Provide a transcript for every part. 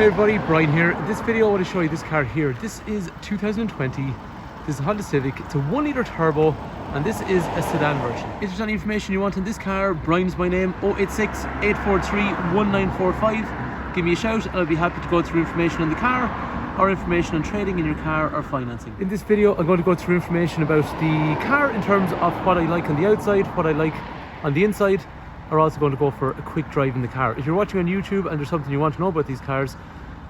Hey everybody, Brian here. In this video I want to show you this car here. This is 2020. This is a Honda Civic. It's a 1 litre turbo and this is a sedan version. If there's any information you want on this car, Brian's my name, 086 843 1945. Give me a shout and I'll be happy to go through information on the car or information on trading in your car or financing. In this video I'm going to go through information about the car in terms of what I like on the outside, what I like on the inside. Are also going to go for a quick drive in the car. If you're watching on YouTube and there's something you want to know about these cars,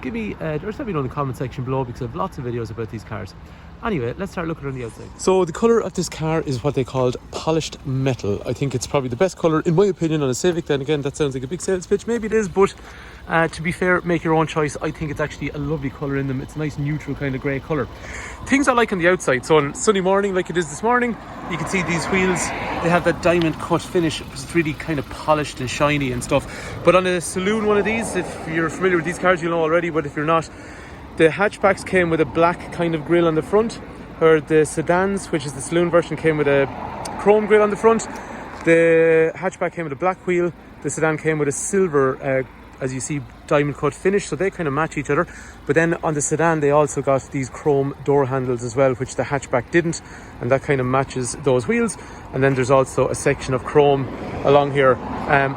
give me or let me know in the comment section below, because I have lots of videos about these cars. Anyway, let's start looking on the outside. So the colour of this car is what they called polished metal. I think it's probably the best colour in my opinion on a Civic. Then again, that sounds like a big sales pitch, maybe it is, but to be fair, make your own choice. I think it's actually a lovely colour in them. It's a nice neutral kind of grey colour. Things I like on the outside, so on a sunny morning like it is this morning, you can see these wheels, they have that diamond cut finish. It's really kind of polished and shiny and stuff. But on a saloon one of these, if you're familiar with these cars you'll know already, but if you're not, the hatchbacks came with a black kind of grille on the front, or the sedans, which is the saloon version, came with a chrome grille on the front. The hatchback came with a black wheel. The sedan came with a silver, as you see, diamond cut finish, so they kind of match each other. But then on the sedan they also got these chrome door handles as well, which the hatchback didn't, and that kind of matches those wheels. And then there's also a section of chrome along here.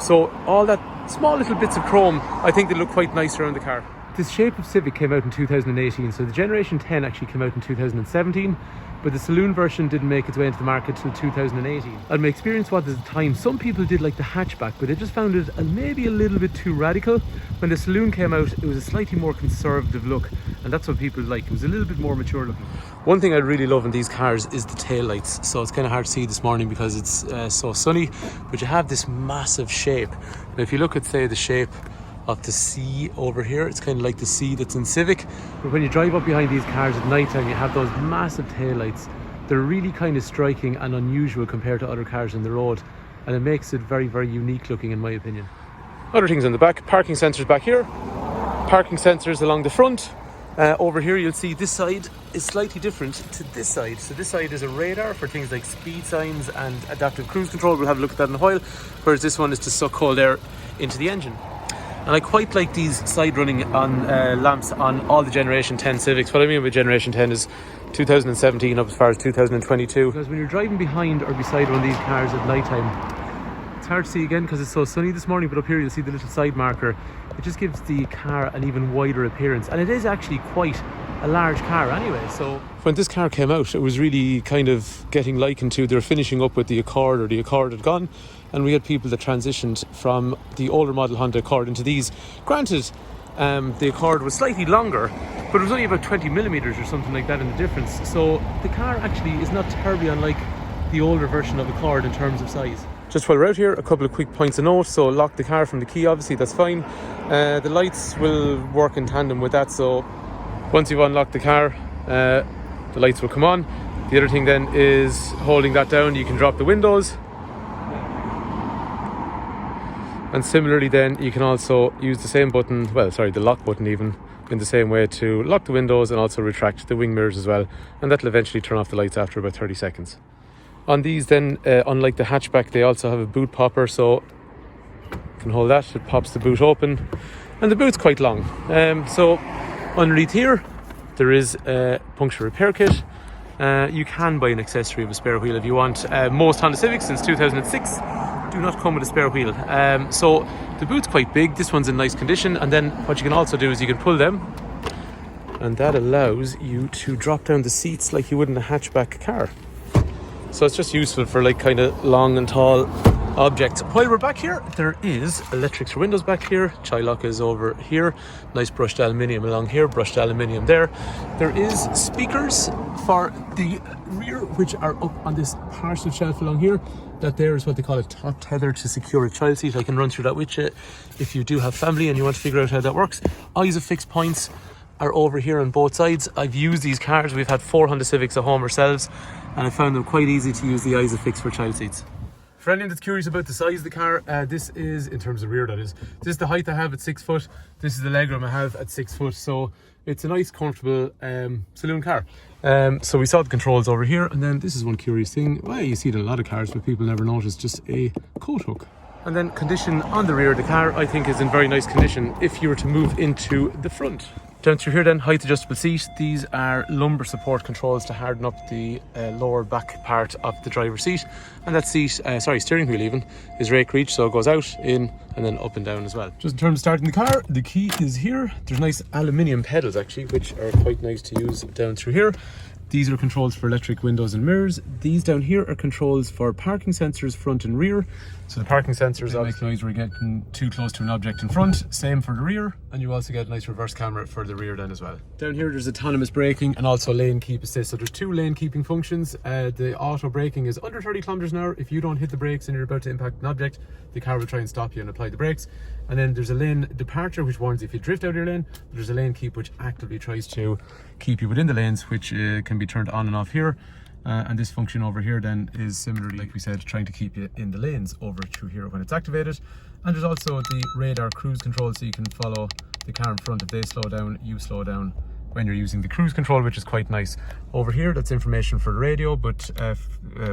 So all that small little bits of chrome, I think they look quite nice around the car. This shape of Civic came out in 2018, so the Generation 10 actually came out in 2017, but the saloon version didn't make its way into the market till 2018. And my experience was at the time, some people did like the hatchback, but they just found it maybe a little bit too radical. When the saloon came out, it was a slightly more conservative look, and that's what people like. It was a little bit more mature looking. One thing I really love in these cars is the tail lights. So it's kind of hard to see this morning because it's so sunny, but you have this massive shape. Now if you look at, say, the shape of the C over here, it's kind of like the C that's in Civic. But when you drive up behind these cars at night time, you have those massive tail lights. They're really kind of striking and unusual compared to other cars on the road, and it makes it very, very unique looking in my opinion. Other things on the back, parking sensors back here, parking sensors along the front. Over here you'll see this side is slightly different to this side. So this side is a radar for things like speed signs and adaptive cruise control. We'll have a look at that in a while. Whereas this one is to suck cold air into the engine. And I quite like these side running on lamps on all the Generation 10 Civics. What I mean by Generation 10 is 2017 up as far as 2022. Because when you're driving behind or beside one of these cars at night time, it's hard to see again because it's so sunny this morning, but up here you'll see the little side marker. It just gives the car an even wider appearance, and it is actually quite a large car anyway. So when this car came out, it was really kind of getting likened to, they were finishing up with the Accord, or the Accord had gone, and we had people that transitioned from the older model Honda Accord into these. Granted, the Accord was slightly longer, but it was only about 20 millimeters or something like that in the difference. So the car actually is not terribly unlike the older version of Accord in terms of size. Just while we're out here, a couple of quick points of note. So lock the car from the key, obviously, that's fine. The lights will work in tandem with that, so once you've unlocked the car, the lights will come on. The other thing then is holding that down, you can drop the windows. And similarly then, you can also use the same button, the lock button even, in the same way to lock the windows and also retract the wing mirrors as well. And that'll eventually turn off the lights after about 30 seconds. On these then, unlike the hatchback, they also have a boot popper, so you can hold that, it pops the boot open. And the boot's quite long. So underneath here, there is a puncture repair kit. You can buy an accessory of a spare wheel if you want. Most Honda Civics since 2006 do not come with a spare wheel. So the boot's quite big, this one's in nice condition, and then what you can also do is you can pull them, and that allows you to drop down the seats like you would in a hatchback car. So it's just useful for like kind of long and tall objects. While we're back here, there is electrics for windows back here. Chai lock is over here. Nice brushed aluminium along here, brushed aluminium there. There is speakers for the rear, which are up on this parcel shelf along here. That there is what they call a top tether to secure a child seat. I can run through that with you if you do have family and you want to figure out how that works. Eyes of fixed points are over here on both sides. I've used these cars. We've had 4 Honda Civics at home ourselves, and I found them quite easy to use the eyes of fix for child seats. For anyone that's curious about the size of the car, this is, in terms of rear that is, this is the height I have at 6 foot, this is the legroom I have at 6 foot, so it's a nice comfortable saloon car. So we saw the controls over here, and then this is one curious thing, well, you see it in a lot of cars but people never notice, just a coat hook. And then condition on the rear of the car, I think, is in very nice condition if you were to move into the front. Down through here then, height adjustable seat. These are lumbar support controls to harden up the lower back part of the driver's seat. And that seat, steering wheel even, is rake reach, so it goes out, in, and then up and down as well. Just in terms of starting the car, the key is here. There's nice aluminium pedals actually, which are quite nice to use down through here. These are controls for electric windows and mirrors. These down here are controls for parking sensors front and rear. So the parking sensors make noise when you're getting too close to an object in front. Same for the rear. And you also get a nice reverse camera for the rear then as well. Down here there's autonomous braking and also lane keep assist. So there's 2 lane keeping functions. The auto braking is under 30 kilometers an hour. If you don't hit the brakes and you're about to impact an object, the car will try and stop you and apply the brakes. And then there's a lane departure which warns if you drift out of your lane. There's a lane keep which actively tries to keep you within the lanes, which can be turned on and off here. And this function over here then is similarly, like we said, trying to keep you in the lanes over through here when it's activated. And there's also the radar cruise control, so you can follow the car in front. If they slow down, you slow down when you're using the cruise control, which is quite nice. Over here, that's information for the radio, but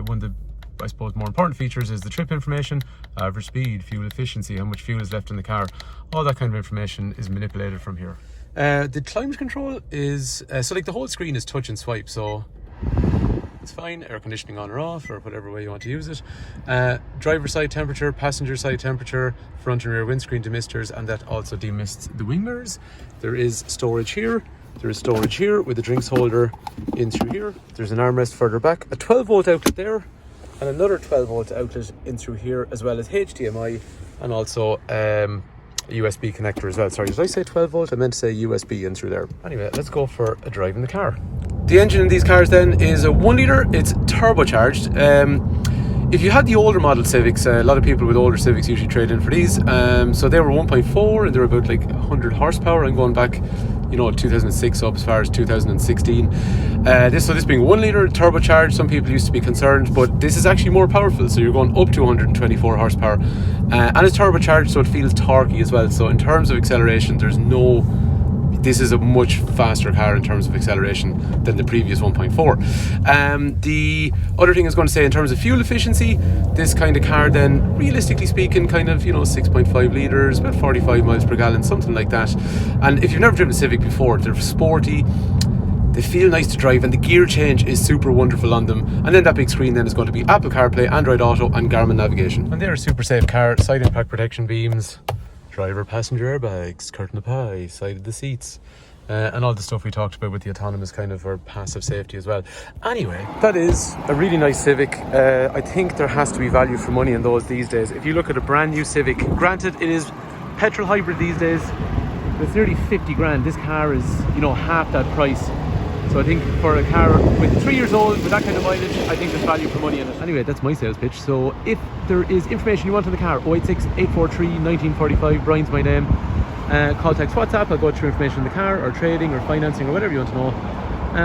one of the, I suppose, more important features is the trip information, average speed, fuel efficiency, how much fuel is left in the car. All that kind of information is manipulated from here. The climate control is, so like the whole screen is touch and swipe, so it's fine. Air conditioning on or off, or whatever way you want to use it. Driver side temperature, passenger side temperature, front and rear windscreen demisters, and that also demists the wing mirrors. There is storage here. There is storage here with a drinks holder in through here. There's an armrest further back, a 12-volt outlet there, and another 12-volt outlet in through here, as well as HDMI and also a USB connector as well. Sorry, did I say 12-volt? I meant to say USB in through there. Anyway, let's go for a drive in the car. The engine in these cars then is a 1 litre. It's turbocharged. If you had the older model Civics, a lot of people with older Civics usually trade in for these. So they were 1.4 and they're about like 100 horsepower. I'm going back, 2006 up as far as 2016. This being 1 litre turbocharged, some people used to be concerned, but this is actually more powerful. So you're going up to 124 horsepower, and it's turbocharged, so it feels torquey as well. So in terms of acceleration, this is a much faster car in terms of acceleration than the previous 1.4. The other thing I was going to say in terms of fuel efficiency, this kind of car then, realistically speaking, kind of, 6.5 litres, about 45 miles per gallon, something like that. And if you've never driven a Civic before, they're sporty, they feel nice to drive, and the gear change is super wonderful on them. And then that big screen then is going to be Apple CarPlay, Android Auto and Garmin navigation. And they're a super safe car, side impact protection beams, driver passenger airbags, curtain of pie, side of the seats, and all the stuff we talked about with the autonomous kind of, or passive safety as well. Anyway, that is a really nice Civic. I think there has to be value for money in those these days. If you look at a brand new Civic, granted it is petrol hybrid these days, but it's nearly 50 grand. This car is, half that price. So I think for a car with 3 years old, with that kind of mileage, I think there's value for money in it. Anyway, that's my sales pitch. So if there is information you want on the car, 086 843 1945, Brian's my name. Call, text, WhatsApp. I'll go through information on the car, or trading, or financing, or whatever you want to know.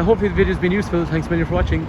Hopefully the video's been useful. Thanks a million for watching.